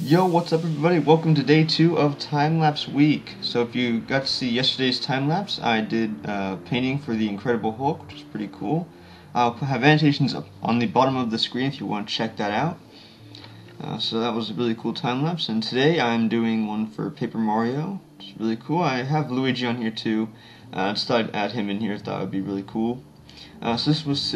Yo, what's up everybody? Welcome to day 2 of time-lapse week. So if you got to see yesterday's time-lapse, I did painting for the Incredible Hulk, which is pretty cool. I'll have annotations up on the bottom of the screen if you want to check that out. So that was a really cool time-lapse, and today I'm doing one for Paper Mario, which is really cool. I have Luigi on here too. I just thought I'd add him in here, thought it would be really cool. So this was,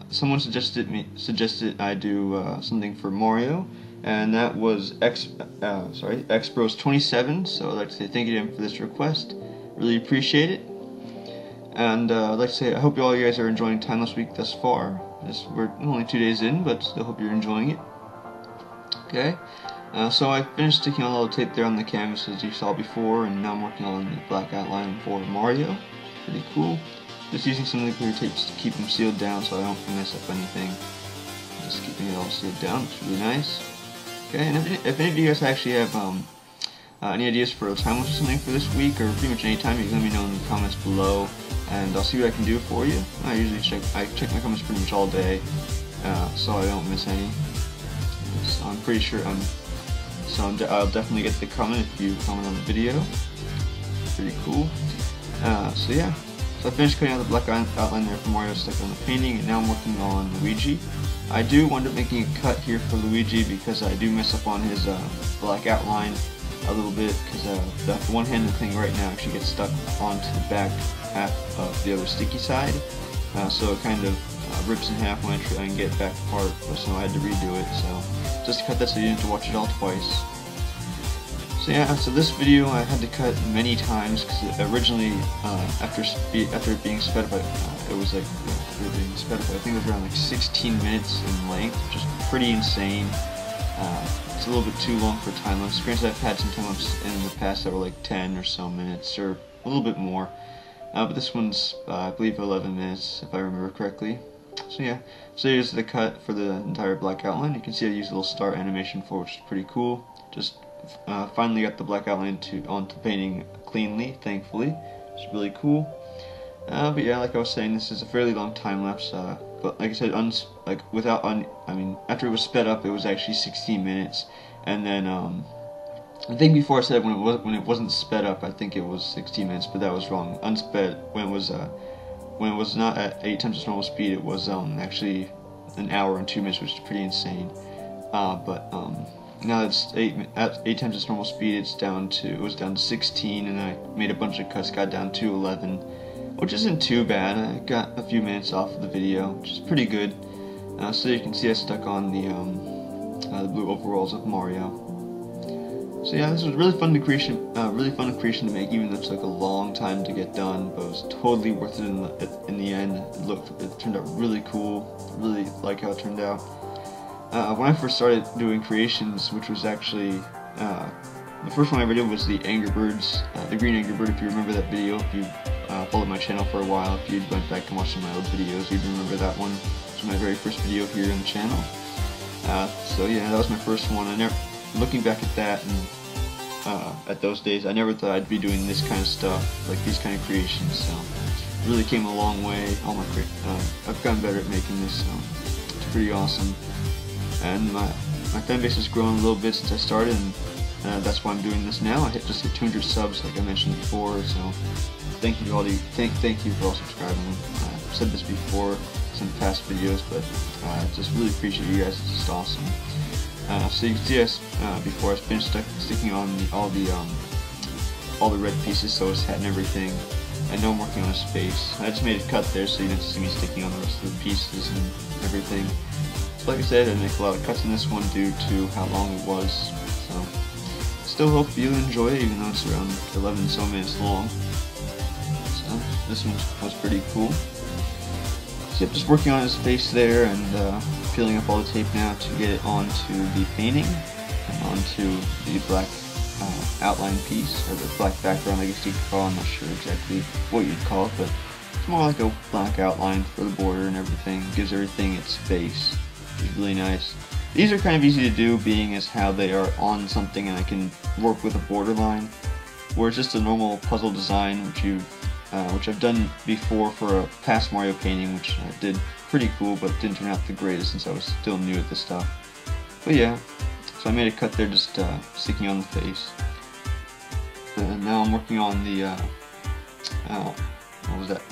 someone suggested I do something for Mario. And that was Xbros27, so I'd like to say thank you to him for this request. Really appreciate it. And I'd like to say I hope all you guys are enjoying Timeless Week thus far. We're only 2 days in, but still hope you're enjoying it. Okay, so I finished sticking on all the tape there on the canvas as you saw before, and now I'm working on the black outline for Mario. Pretty cool. Just using some of the clear tapes to keep them sealed down so I don't mess up anything. Just keeping it all sealed down, which is really nice. Okay, and if any of you guys actually have any ideas for a time-lapse or something for this week, or pretty much any time, you can let me know in the comments below, and I'll see what I can do for you. I usually check my comments pretty much all day, so I don't miss any. So I'm pretty sure I'll definitely get the comment if you comment on the video. Pretty cool. So yeah, so I finished cutting out the black outline there for Mario, stuck on the painting, and now I'm working on Luigi. I do wind up making a cut here for Luigi because I do mess up on his black outline a little bit, because the one-handed thing right now actually gets stuck onto the back half of the other sticky side, so it kind of rips in half when I try and get back apart, so I had to redo it. So just to cut that so you didn't have to watch it all twice. So yeah, so this video I had to cut many times because originally after it being sped up, it was like being sped up, I think it was around like 16 minutes in length, which is pretty insane. It's a little bit too long for time-lapse. Granted, I've had some time-lapse in the past that were like 10 or so minutes, or a little bit more. But this one's, I believe, 11 minutes, if I remember correctly. So yeah, so here's the cut for the entire black outline. You can see I used a little star animation for, which is pretty cool. Just finally got the black outline onto painting cleanly, thankfully. It's really cool. But yeah, like I was saying, this is a fairly long time lapse. But like I said, after it was sped up, it was actually 16 minutes. And then I think before I said when it wasn't sped up, I think it was 16 minutes, but that was wrong. Unsped, when it was not at 8 times its normal speed, it was actually an hour and 2 minutes, which is pretty insane. Now it's at 8 times its normal speed, it was down to 16, and I made a bunch of cuts, got down to 11, which isn't too bad. I got a few minutes off of the video, which is pretty good. So you can see I stuck on the blue overalls of Mario. So yeah, this was really fun creation to make, even though it took a long time to get done, but it was totally worth it in the end. It turned out really cool. Really like how it turned out. When I first started doing creations, which was actually the first one I ever did was the Angry Birds, the green Angry Bird. If you remember that video, if you followed my channel for a while, if you went back and watched some of my old videos, you'd remember that one. It was my very first video here on the channel. So yeah, that was my first one. Looking back at that and at those days, I never thought I'd be doing this kind of stuff, like these kind of creations. So it really came a long way. I've gotten better at making this, so it's pretty awesome. And my fan base has grown a little bit since I started, and that's why I'm doing this now. I just hit 200 subs, like I mentioned before. So thank you to all thank you for all subscribing. I've said this before in some past videos, but I just really appreciate you guys. It's just awesome. So you can see before I finished sticking on all the red pieces, so his hat and everything. I know I'm working on his face. I just made a cut there so you don't see me sticking on the rest of the pieces and everything. So like I said, I make a lot of cuts in this one due to how long it was. So still hope you enjoy it, even though it's around 11 so minutes long. So this one was pretty cool. So yep, just working on his face there and peeling up all the tape now to get it onto the painting and onto the black outline piece, or the black background I guess you could call it. I'm not sure exactly what you'd call it, but it's more like a black outline for the border and everything. It gives everything its face, which is really nice. These are kind of easy to do, being as how they are on something and I can work with a borderline, where it's just a normal puzzle design, which I've done before for a past Mario painting, which I did pretty cool, but didn't turn out the greatest since I was still new at this stuff. But yeah, so So I made a cut there just sticking on the face. And now I'm working on the, what was that?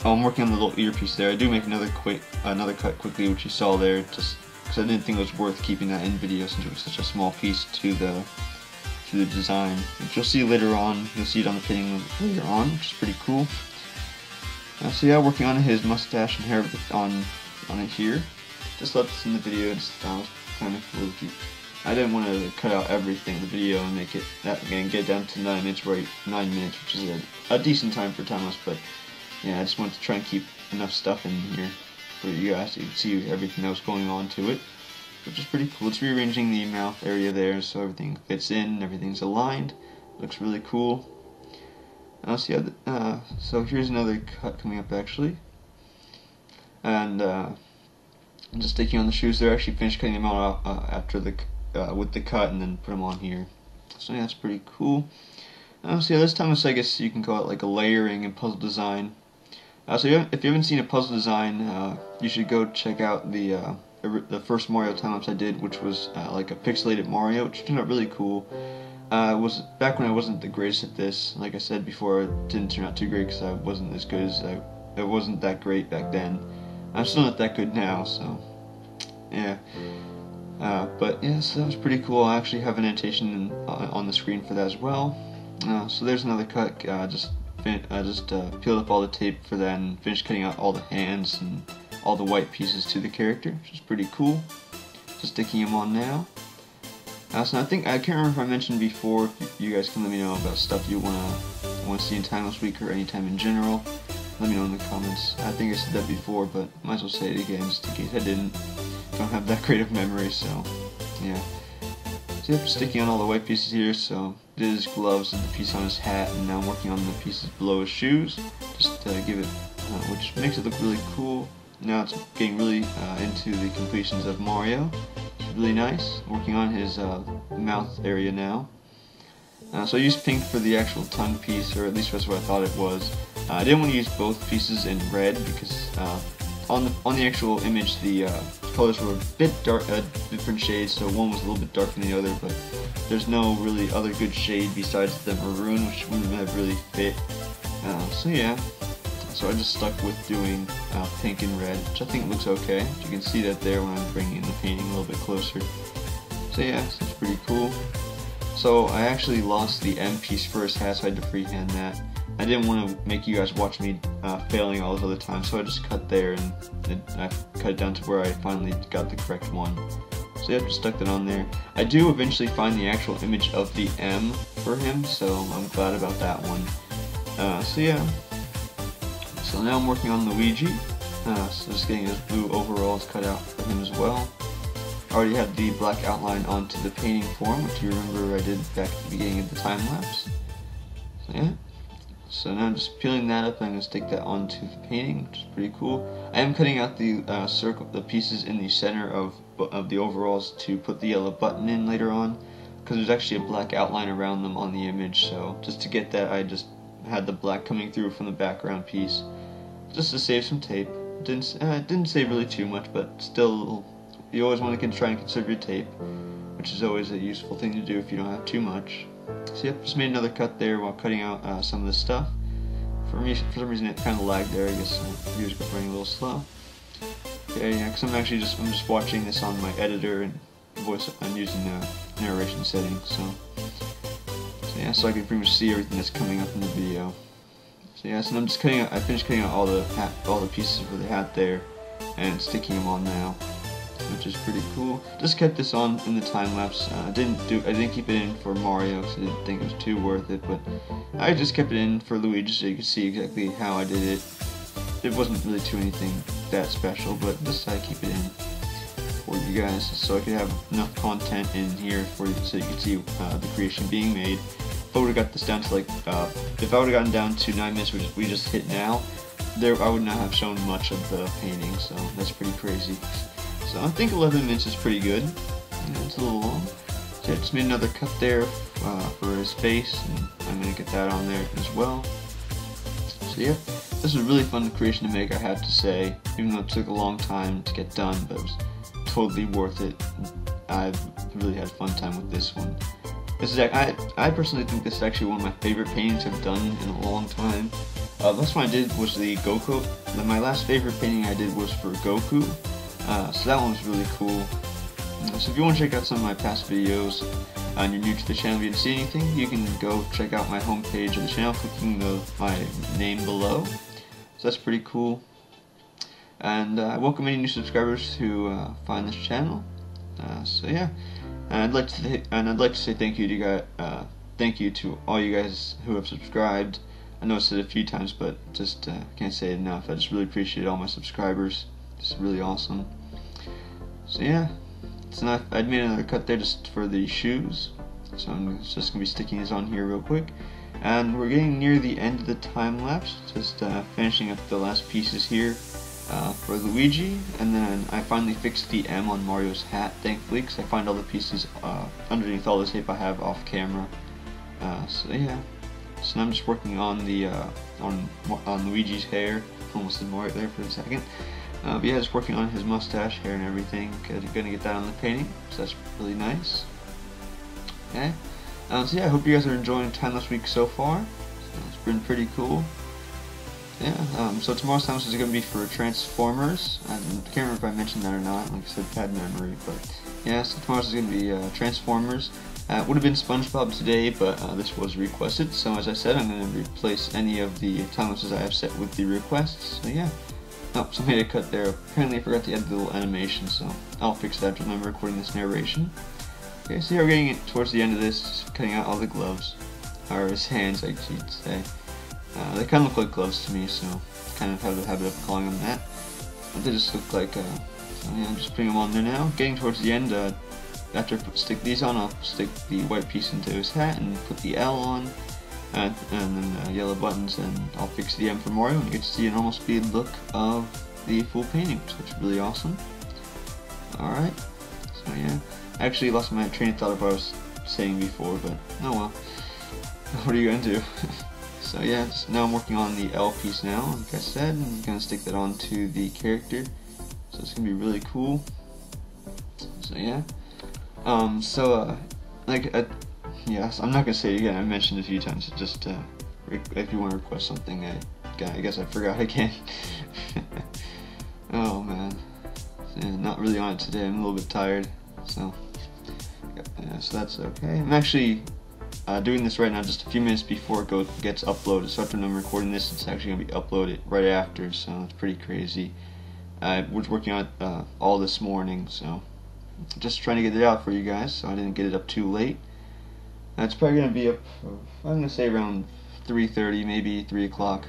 Oh, I'm working on the little earpiece there. I do make another cut quickly, which you saw there, just because I didn't think it was worth keeping that in video since it was such a small piece to the design. Which you'll see later on. You'll see it on the painting later on, which is pretty cool. So yeah, working on his mustache and hair on it here. Just left this in the video. Just thought it was kind of cool to keep. I didn't want to cut out everything in the video and make it that again get down to 9 minutes, which is a decent time for time-lapse, but yeah, I just wanted to try and keep enough stuff in here for you guys so you can see everything that was going on to it, which is pretty cool. It's rearranging the mouth area there so everything fits in, everything's aligned. Looks really cool. So here's another cut coming up actually, and I'm just sticking on the shoes there. I actually finished cutting them out after the with the cut and then put them on here. So yeah, that's pretty cool. So yeah, this time I guess you can call it like a layering and puzzle design. So if you haven't seen a puzzle design, you should go check out the first Mario time-lapse I did, which was like a pixelated Mario, which turned out really cool. It was back when I wasn't the greatest at this. Like I said before, it didn't turn out too great because I wasn't as good as I wasn't that great back then. I'm still not that good now, so yeah. But yeah, so that was pretty cool. I actually have an annotation on the screen for that as well. So there's another cut. Just peeled up all the tape for that and finished cutting out all the hands and all the white pieces to the character, which is pretty cool. Just sticking them on now. So I can't remember if I mentioned before. You guys can let me know about stuff you want to see in time-lapse week or anytime in general. Let me know in the comments. I think I said that before, but might as well say it again just in case I didn't. Don't have that great of memory, so yeah. So yep, sticking on all the white pieces here. So did his gloves and the piece on his hat, and now I'm working on the pieces below his shoes, just to give it, which makes it look really cool. Now it's getting really into the completions of Mario. Really nice. Working on his mouth area now. So I used pink for the actual tongue piece, or at least that's what I thought it was. I didn't want to use both pieces in red because on the actual image the colors were a bit dark, different shades. So one was a little bit darker than the other, but there's no really other good shade besides the maroon, which wouldn't have really fit. So yeah. So I just stuck with doing pink and red, which I think looks okay. You can see that there when I'm bringing the painting a little bit closer. So yeah, so it's pretty cool. So I actually lost the M piece for his hat, so I had to freehand that. I didn't want to make you guys watch me failing all those other times, so I just cut there and I cut it down to where I finally got the correct one. So yeah, just stuck that on there. I do eventually find the actual image of the M for him, so I'm glad about that one. So yeah. So now I'm working on Luigi, so just getting his blue overalls cut out for him as well. I already had the black outline onto the painting form, which you remember I did back at the beginning of the time-lapse. So yeah, so now I'm just peeling that up and I'm going to stick that onto the painting, which is pretty cool. I am cutting out the the pieces in the center of the overalls to put the yellow button in later on, because there's actually a black outline around them on the image, so just to get that I just had the black coming through from the background piece, just to save some tape. Didn't save really too much, but still, you always want to try and conserve your tape, which is always a useful thing to do if you don't have too much. So yep, just made another cut there while cutting out some of the stuff. For some reason it kind of lagged there. I guess the viewers were running a little slow. Okay, yeah, because I'm just watching this on my editor and I'm using the narration settings, so yeah, so I can pretty much see everything that's coming up in the video. So yeah, so I'm just I finished cutting out all the pieces for the hat there, and sticking them on now, which is pretty cool. Just kept this on in the time lapse. I didn't keep it in for Mario because I didn't think it was too worth it, but I just kept it in for Luigi so you could see exactly how I did it. It wasn't really anything that special, but just I keep it in for you guys so I could have enough content in here for you so you could see the creation being made. If I would have got this down to like, if I would have gotten down to 9 minutes, which we just hit now, I would not have shown much of the painting, so that's pretty crazy. So I think 11 minutes is pretty good. It's a little long. So I just made another cut there for his face, and I'm going to get that on there as well. So yeah, this was a really fun creation to make, I have to say, even though it took a long time to get done, but it was totally worth it. I've really had a fun time with this one. This is I personally think this is actually one of my favorite paintings I've done in a long time. Last one I did was the Goku. My last favorite painting I did was for Goku. So that one was really cool. So if you want to check out some of my past videos and you're new to the channel, if you didn't see anything, you can go check out my homepage of the channel, clicking my name below. So that's pretty cool. And I welcome any new subscribers who find this channel. So yeah, and I'd like to say thank you to all you guys who have subscribed. I know I said it a few times, but just can't say it enough. I just really appreciate all my subscribers. It's really awesome. So yeah, I made another cut there just for the shoes. So I'm just gonna be sticking these on here real quick. And we're getting near the end of the time lapse. Just finishing up the last pieces here for Luigi, and then I finally fixed the M on Mario's hat, thankfully, because I find all the pieces underneath all the tape I have off camera. So yeah. So now I'm just working on the on Luigi's hair. Almost did Mario there for a second. But yeah, just working on his mustache, hair, and everything. Gonna get that on the painting, so that's really nice. Okay. So yeah, I hope you guys are enjoying Timeless Week so far. So it's been pretty cool. Yeah. So tomorrow's Timeless is gonna be for Transformers. I can't remember if I mentioned that or not. Like I said, bad memory, but yeah. So tomorrow's is gonna be Transformers. It would have been SpongeBob today, but this was requested, so as I said, I'm going to replace any of the time-lapses I have set with the requests, so yeah. Oh, so I made a cut there. Apparently I forgot to add the little animation, so I'll fix that when I'm recording this narration. Okay, so here we're getting it towards the end of this, just cutting out all the gloves, or his hands, I should say. They kind of look like gloves to me, so I kind of have the habit of calling them that. But they just look like, so yeah, I'm just putting them on there now. Getting towards the end, after I stick these on, I'll stick the white piece into his hat and put the L on, and then yellow buttons, and I'll fix the M for Mario, and you get to see a normal speed look of the full painting, so it's really awesome. Alright, so yeah, I actually lost my train of thought of what I was saying before, but oh well, what are you going to do? So yeah, now I'm working on the L piece now, like I said, and I'm going to stick that onto the character, so it's going to be really cool. So yeah. Yes, I'm not gonna say it again. I mentioned it a few times. Just if you want to request something, I guess I forgot again. Oh man, yeah, not really on it today. I'm a little bit tired, so yeah, so that's okay. I'm actually doing this right now, just a few minutes before it gets uploaded. So after I'm recording this, it's actually gonna be uploaded right after. So it's pretty crazy. I was working on it all this morning, so. Just trying to get it out for you guys, so I didn't get it up too late. It's probably going to be up, I'm going to say around 3:30, maybe 3 o'clock.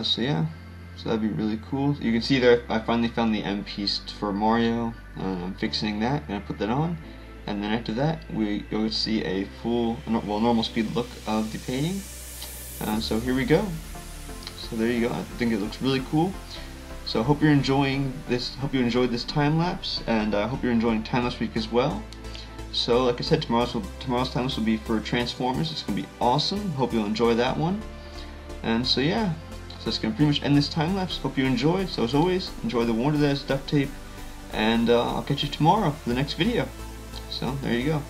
So yeah, so that'd be really cool. You can see there, I finally found the M piece for Mario. I'm fixing that, going to put that on. And then after that, we go to see a full, normal speed look of the painting. So here we go. So there you go. I think it looks really cool. So I hope you're enjoying this. Hope you enjoyed this time lapse, and I hope you're enjoying Timeless Week as well. So, like I said, tomorrow's time lapse will be for Transformers. It's gonna be awesome. Hope you'll enjoy that one. And so yeah, so that's gonna pretty much end this time lapse. Hope you enjoyed. So as always, enjoy the wonder that is duct tape, and I'll catch you tomorrow for the next video. So there you go.